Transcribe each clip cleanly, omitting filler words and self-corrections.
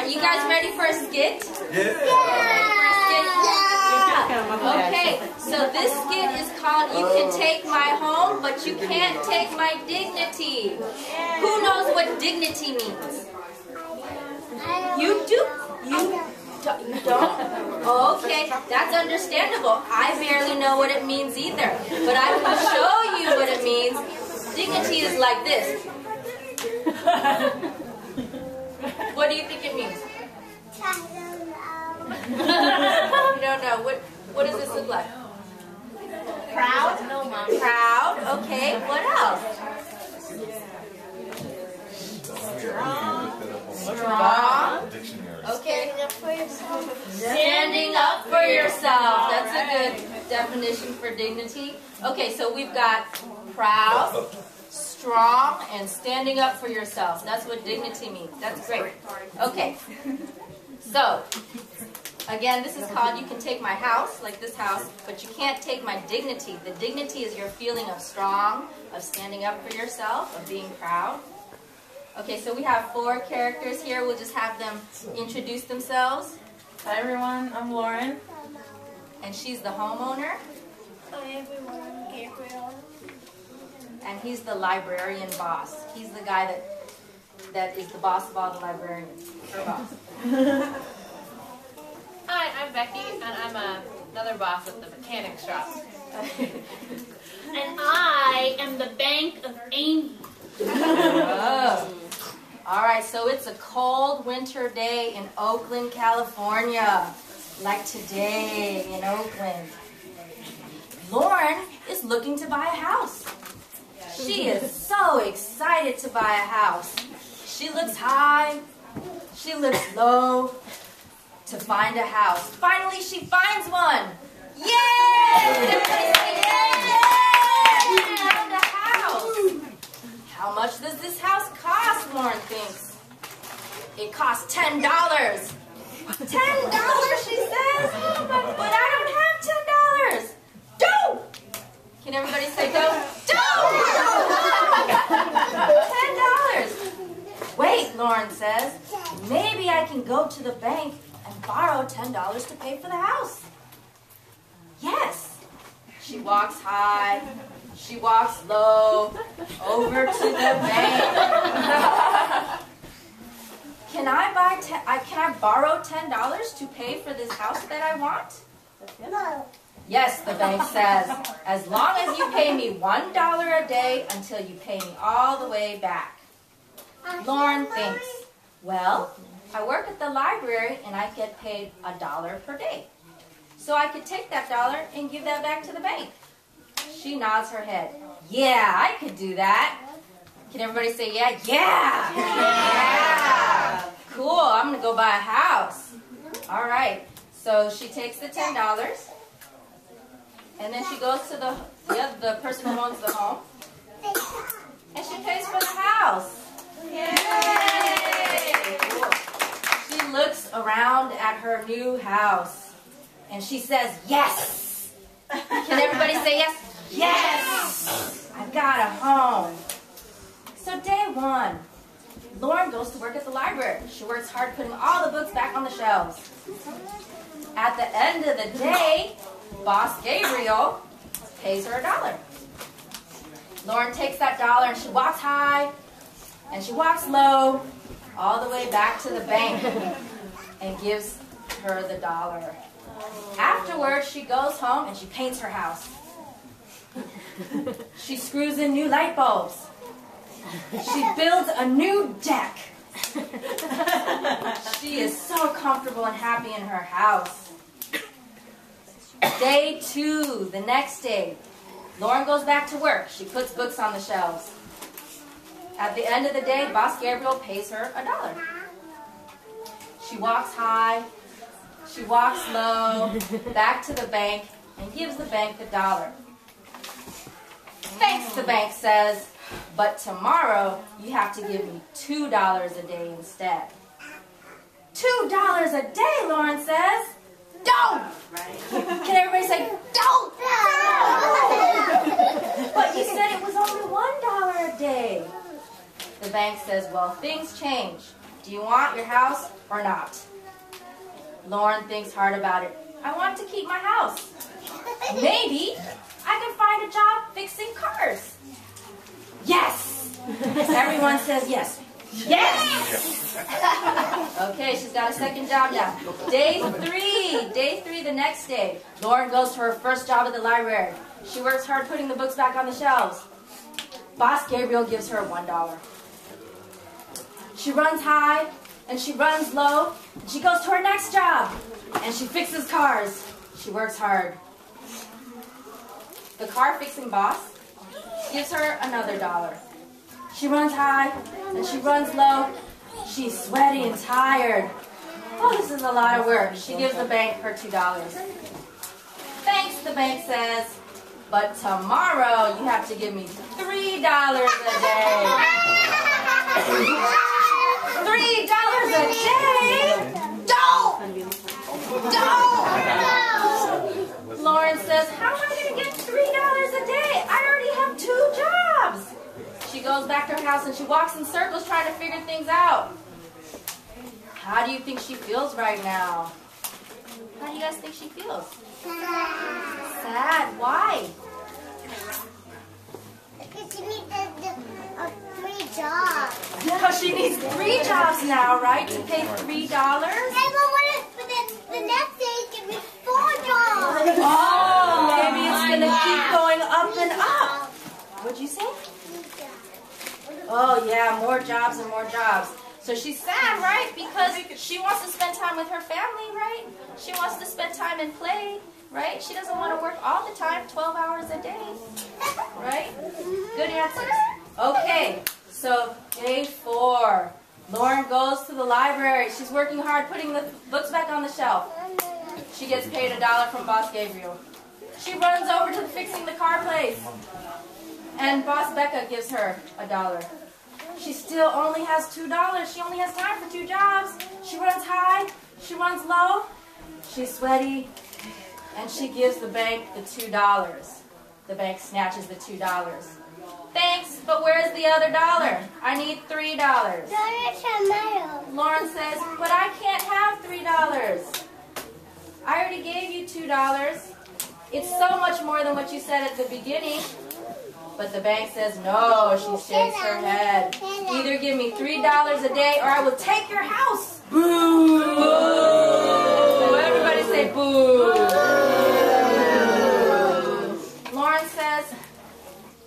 you guys ready for a skit? Yeah. Okay, so this skit is called You Can Take My Home, but You Can't Take My Dignity. Who knows what dignity means? You do? You don't? Okay, that's understandable. I barely know what it means either, but I can show you what it means. Dignity is like this. What do you think it means? You don't know. What does this look like? Proud? No, Mom. Proud. Okay. What else? Strong. Okay. Standing up for yourself. That's a good definition for dignity. Okay, so we've got proud, strong, and standing up for yourself. That's what dignity means. That's great. Okay. So, again, this is called You Can Take My House, like this house, but you can't take my dignity. The dignity is your feeling of strong, of standing up for yourself, of being proud. Okay, so we have 4 characters here. We'll just have them introduce themselves. Hi everyone, I'm Lauren. And she's the homeowner. Hi everyone, I'm Gabriel. And he's the librarian boss. He's the guy that is the boss of all the librarians. Her boss. Hi, I'm Becky, and I'm another boss at the mechanic shop. And I am the Bank of Angels. Oh. All right, so it's a cold winter day in Oakland, California, like today in Oakland. Lauren is looking to buy a house. She is so excited to buy a house. She looks high, she looks low to find a house. Finally, she finds one. Yay! Everybody say yay! She found a house. How much does this house cost, Lauren thinks? It costs $10. $10, she says? But I don't have $10. Don't! Can everybody say go? Don't! $10. Wait, Lauren says. Maybe I can go to the bank and borrow $10 to pay for the house. Yes. She walks high. She walks low, over to the bank. Can I borrow $10 to pay for this house that I want? No. Yes, the bank says, as long as you pay me $1 a day until you pay me all the way back. Lauren thinks, well, I work at the library and I get paid $1 per day. So I could take that $1 and give that back to the bank. She nods her head. Yeah, I could do that. Can everybody say yeah? Yeah! Yeah! Cool, I'm going to go buy a house. All right, so she takes the $10 and then she goes to the person who owns the home and she pays for the house. Yay! Cool. She looks around at her new house and she says, yes! Can everybody say yes? Yes! I've got a home. So day 1, Lauren goes to work at the library. She works hard putting all the books back on the shelves. At the end of the day, Boss Gabriel pays her $1. Lauren takes that $1 and she walks high and she walks low all the way back to the bank and gives her the $1. Afterwards, she goes home and she paints her house. She screws in new light bulbs. She builds a new deck. She is so comfortable and happy in her house. Day 2, the next day, Lauren goes back to work. She puts books on the shelves. At the end of the day, Boss Gabriel pays her $1. She walks high, she walks low, back to the bank, and gives the bank the $1. Thanks, the bank says, but tomorrow you have to give me $2 a day instead. $2 a day, Lauren says. Don't! Can everybody say, don't! But you said it was only $1 a day. The bank says, well, things change. Do you want your house or not? Lauren thinks hard about it. I want to keep my house. Maybe I can find a job fixing cars. Yes! Everyone says yes. Yes! Okay, she's got a second job now. Day 3, the next day. Lauren goes to her first job at the library. She works hard putting the books back on the shelves. Boss Gabriel gives her $1. She runs high and she runs low. And she goes to her next job and she fixes cars. She works hard. The car fixing boss gives her another $1. She runs high and she runs low. She's sweaty and tired. Oh, this is a lot of work. She gives the bank her $2. Thanks, the bank says, but tomorrow you have to give me $3 a day. $3 a day? Don't! Lauren says, how am I going to get $3 a day? I already have 2 jobs. She goes back to her house and she walks in circles trying to figure things out. How do you think she feels right now? How do you guys think she feels? Sad. Why? Because she needs 3 jobs. Because she needs 3 jobs now, right? To pay $3? But then the next day it's going to be 4 jobs. Oh, maybe it's going to keep going up and up. What'd you say? Oh, yeah, more jobs and more jobs. So she's sad, right? Because she wants to spend time with her family, right? She wants to spend time and play, right? She doesn't want to work all the time, 12 hours a day, right? Good answers. Okay, so day 4. Lauren goes to the library. She's working hard putting the books back on the shelf. She gets paid $1 from Boss Gabriel. She runs over to fixing the car place. And Boss Becca gives her $1. She still only has $2. She only has time for 2 jobs. She runs high. She runs low. She's sweaty. And she gives the bank the $2. The bank snatches the $2. Thanks, but where's the other $1? I need $3. Lauren says, but I can't have $3. I already gave you $2. It's so much more than what you said at the beginning. But the bank says, no, she shakes her head. Either give me $3 a day or I will take your house. Boo! Boo! Everybody say boo. Lauren says,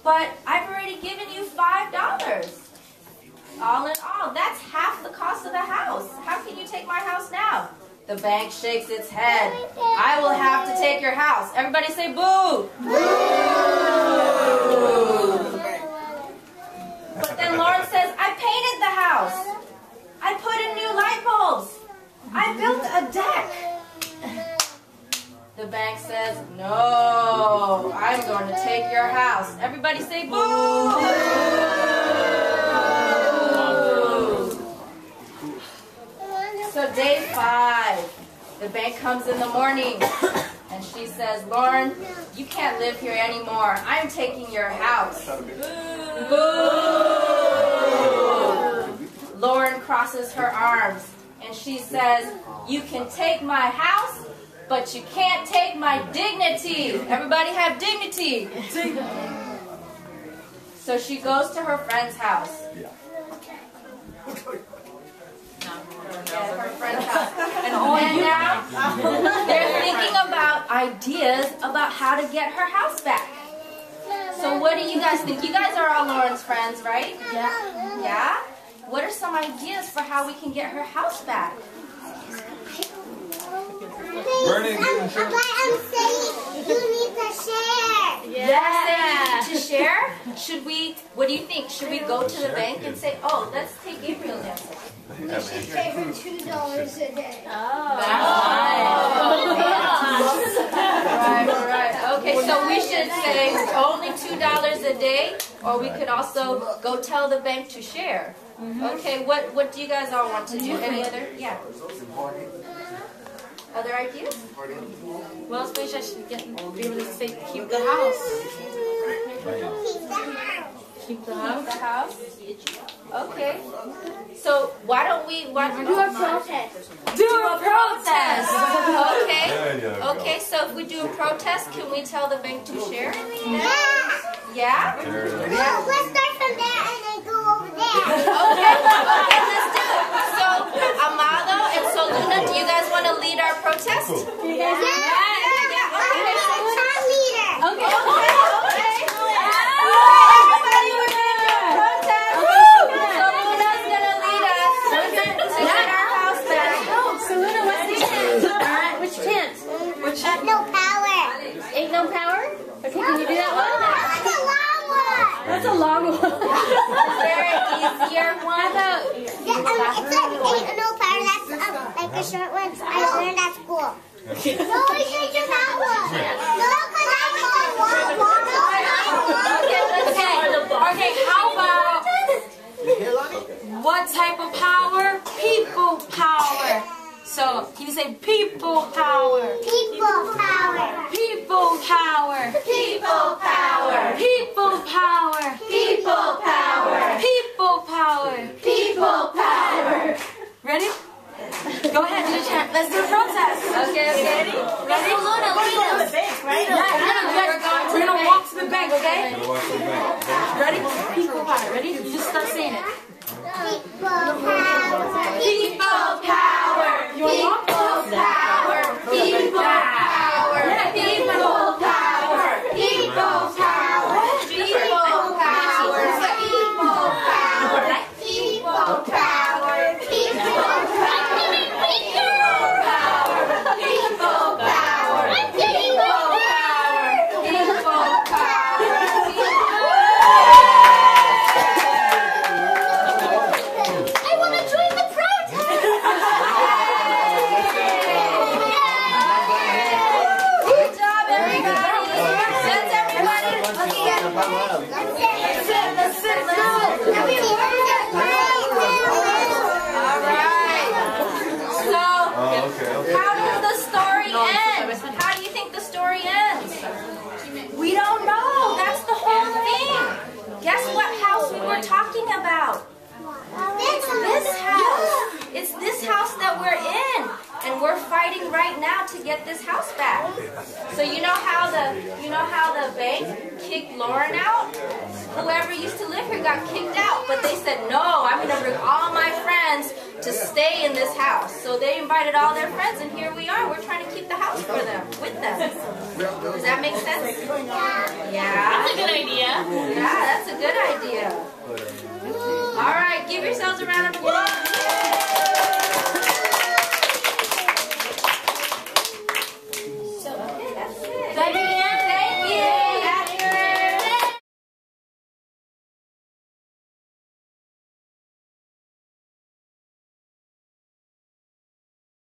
but I've already given you $5. All in all, that's half the cost of the house. How can you take my house now? The bank shakes its head. I will have to take your house. Everybody say boo. Boo. But then Lauren says, I painted the house. I put in new light bulbs. I built a deck. The bank says, no, I'm going to take your house. Everybody say boo. So day 5, the bank comes in the morning and she says, Lauren, you can't live here anymore. I'm taking your house. Boo! Lauren crosses her arms and she says, you can take my house, but you can't take my dignity. Everybody have dignity. So she goes to her friend's house. Her friend's house. And now they're thinking about ideas about how to get her house back. So what do you guys think? You guys are all Lauren's friends, right? Yeah. Yeah? What are some ideas for how we can get her house back? But I'm saying you need to share. Yeah. To share? Should we, what do you think? Should we go to the bank and say, oh, let's take Gabriel's answer? We should pay her $2 a day. Oh. Right. Okay, so we should say only $2 a day, or we could also go tell the bank to share. Okay, what do you guys all want to do? Any other? Yeah. Other ideas? Well, especially I should be able to say keep the house. Keep the The house? Okay. So why don't we Do a protest. do a protest? Okay. There you go. Okay, so if we do a protest, can we tell the bank to share? Yeah. Yeah? There it is. No, let's start from there and then go over there. Okay, let's do it. So, Amado and Soluna, do you guys want to lead our protest? Yeah. Okay. I'm the top leader. Okay. Everybody, we're going to do a protest. Soluna's going to lead us to get our house back. Selena, what's the chant? Alright, which chant? No power. Ain't no power? Okay, can you do that one? That's a long one. That's a long one. Is there an easier one? How about It's like no power. That's like the short ones I learned at school. No, we should do that one. No, because I Okay, how about what type of power? People power. So, can you say people power? People power. People power. People power. People power. People power. People power. People power. Ready? Go ahead, do the chant. Let's do a protest. Okay. Ready? Luna, lead us. We're gonna walk to the bank, okay? Go watch the bank. Ready? People power. Ready? You just start saying it. People power. People power. You wanna walk? Power. People power. People power. People power. People power. People power. People power. People I want to join the protest. Good job, everybody. That's everybody. Let's sit. All right. So, Okay. how does the story end? How do you think the story ends? We don't know. That's the whole thing. Guess what house we were talking about? This house. It's this house that we're in, and we're fighting right now to get this house back. So you know how the bank kicked Lauren out? Whoever used to live here got kicked out, but they said no. I'm going to bring all my friends to stay in this house. So they invited all their friends, and here we are. We're trying to keep the house for them, with them. Does that make sense? Yeah. That's a good idea. Yeah, that's a good idea. All right, give yourselves a round of applause.